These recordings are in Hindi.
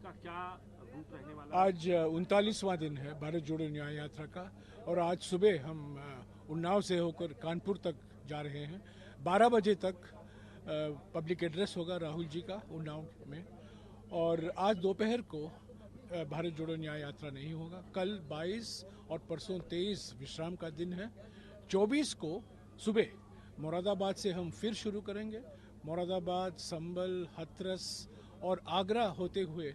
का क्या रूट रहने वाला है? आज 39वां दिन है भारत जोड़ो न्याय यात्रा का और आज सुबह हम उन्नाव से होकर कानपुर तक जा रहे हैं। 12 बजे तक पब्लिक एड्रेस होगा राहुल जी का उन्नाव में और आज दोपहर को भारत जोड़ो न्याय यात्रा नहीं होगा। कल 22 और परसों 23 विश्राम का दिन है। 24 को सुबह मुरादाबाद से हम फिर शुरू करेंगे। मुरादाबाद, संभल, हाथरस और आगरा होते हुए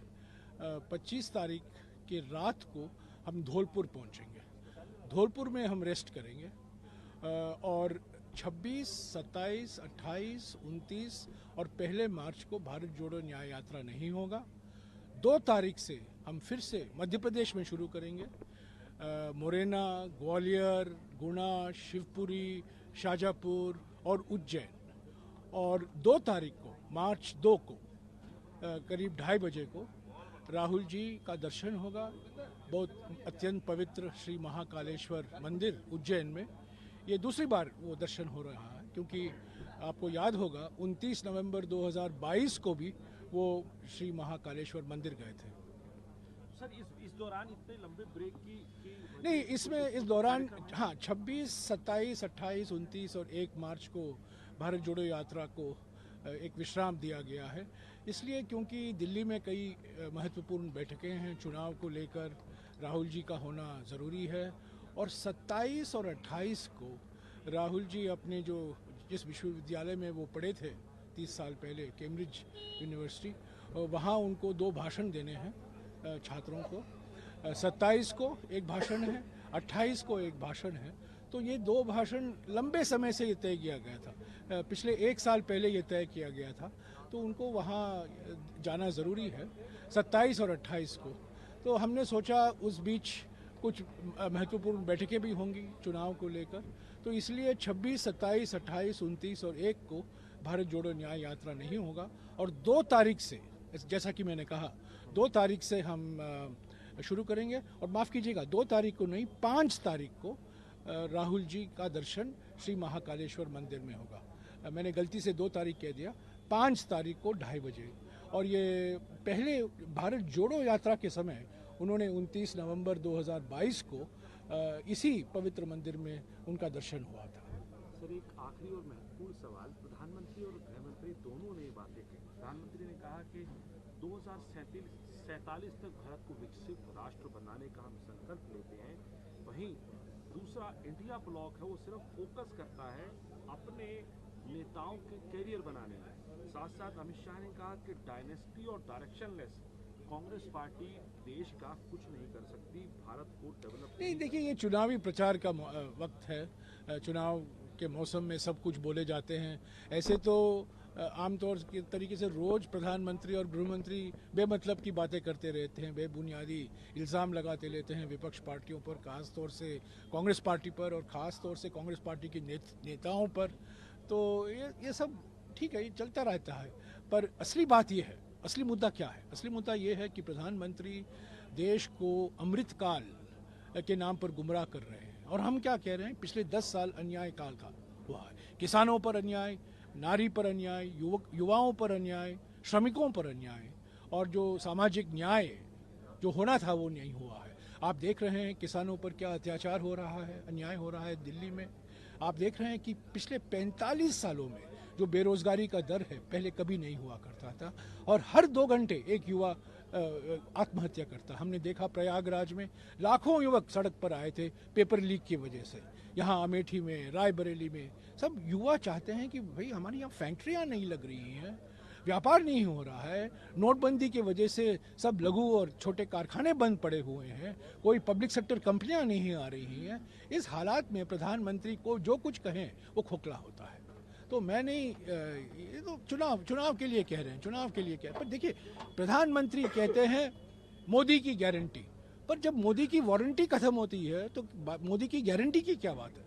25 तारीख की रात को हम धौलपुर पहुंचेंगे। धौलपुर में हम रेस्ट करेंगे और 26, 27, 28, 29 और पहले मार्च को भारत जोड़ो न्याय यात्रा नहीं होगा। 2 तारीख से हम फिर से मध्य प्रदेश में शुरू करेंगे। मुरैना, ग्वालियर, गुना, शिवपुरी, शाजापुर और उज्जैन। और 2 तारीख को मार्च 2 को करीब 2:30 बजे को राहुल जी का दर्शन होगा बहुत अत्यंत पवित्र श्री महाकालेश्वर मंदिर उज्जैन में। ये दूसरी बार वो दर्शन हो रहा है क्योंकि आपको याद होगा 29 नवंबर 2022 को भी वो श्री महाकालेश्वर मंदिर गए थे। सर इस दौरान इतने लंबे ब्रेक की नहीं, इसमें इस दौरान 26, 27, 28, 29 और 1 मार्च को भारत जोड़ो यात्रा को एक विश्राम दिया गया है। इसलिए क्योंकि दिल्ली में कई महत्वपूर्ण बैठकें हैं, चुनाव को लेकर राहुल जी का होना ज़रूरी है। और 27 और 28 को राहुल जी अपने जिस विश्वविद्यालय में वो पढ़े थे 30 साल पहले, कैम्ब्रिज यूनिवर्सिटी, वहाँ उनको 2 भाषण देने हैं छात्रों को। 27 को एक भाषण है, 28 को एक भाषण है। तो ये 2 भाषण लंबे समय से ये तय किया गया था, पिछले 1 साल पहले ये तय किया गया था, तो उनको वहाँ जाना ज़रूरी है 27 और 28 को। तो हमने सोचा उस बीच कुछ महत्वपूर्ण बैठकें भी होंगी चुनाव को लेकर, तो इसलिए 26, 27, 28, 29 और 1 को भारत जोड़ो न्याय यात्रा नहीं होगा। और 2 तारीख से, जैसा कि मैंने कहा, 2 तारीख से हम शुरू करेंगे। और माफ़ कीजिएगा, 2 तारीख को नहीं, 5 तारीख को राहुल जी का दर्शन श्री महाकालेश्वर मंदिर में होगा। मैंने गलती से 2 तारीख कह दिया, 5 तारीख को 2:30 बजे। और ये पहले भारत जोड़ो यात्रा के समय उन्होंने 29 नवंबर 2022 को इसी पवित्र मंदिर में उनका दर्शन हुआ था। सर एक आखिरी और महत्वपूर्ण सवाल, प्रधानमंत्री और गृहमंत्री दोनों ने बातें की। प्रधानमंत्री ने कहा कि 2047 तक भारत को विकसित राष्ट्र बनाने का हम संकल्प लेते हैं। वहीं दूसरा इंडिया ब्लॉक है, वो सिर्फ फोकस करता है अपने नेताओं के कैरियर बनाने में। साथ साथ अमित शाह ने कहा कि डायनेस्टी और डायरेक्शनलेस कांग्रेस पार्टी देश का कुछ नहीं कर सकती, भारत को डेवलप नहीं। देखिए, ये चुनावी प्रचार का वक्त है, चुनाव के मौसम में सब कुछ बोले जाते हैं। ऐसे तो आमतौर के तरीके से रोज प्रधानमंत्री और गृहमंत्री बेमतलब की बातें करते रहते हैं, बेबुनियादी इल्ज़ाम लगाते रहते हैं विपक्ष पार्टियों पर, खास तौर से कांग्रेस पार्टी पर और ख़ास तौर से कांग्रेस पार्टी के नेताओं पर। तो ये सब ठीक है, ये चलता रहता है। पर असली बात ये है, असली मुद्दा क्या है? असली मुद्दा ये है कि प्रधानमंत्री देश को अमृतकाल के नाम पर गुमराह कर रहे हैं। और हम क्या कह रहे हैं, पिछले 10 साल अन्याय काल का हुआ है। किसानों पर अन्याय, नारी पर अन्याय, युवाओं पर अन्याय, श्रमिकों पर अन्याय, और जो सामाजिक न्याय जो होना था वो नहीं हुआ है। आप देख रहे हैं किसानों पर क्या अत्याचार हो रहा है, अन्याय हो रहा है दिल्ली में। आप देख रहे हैं कि पिछले 45 सालों में जो बेरोजगारी का दर है, पहले कभी नहीं हुआ करता था, और हर 2 घंटे एक युवा आत्महत्या करता। हमने देखा प्रयागराज में लाखों युवक सड़क पर आए थे पेपर लीक की वजह से। यहाँ अमेठी में, रायबरेली में सब युवा चाहते हैं कि भाई हमारी यहाँ फैक्ट्रियाँ नहीं लग रही हैं, व्यापार नहीं हो रहा है, नोटबंदी की वजह से सब लघु और छोटे कारखाने बंद पड़े हुए हैं, कोई पब्लिक सेक्टर कंपनियां नहीं आ रही हैं। इस हालात में प्रधानमंत्री को जो कुछ कहें वो खोखला होता है। तो मैं नहीं, ये तो चुनाव के लिए कह रहे हैं, चुनाव के लिए कह रहे हैं। पर देखिए, प्रधानमंत्री कहते हैं मोदी की गारंटी, पर जब मोदी की वारंटी खत्म होती है तो मोदी की गारंटी की क्या बात है?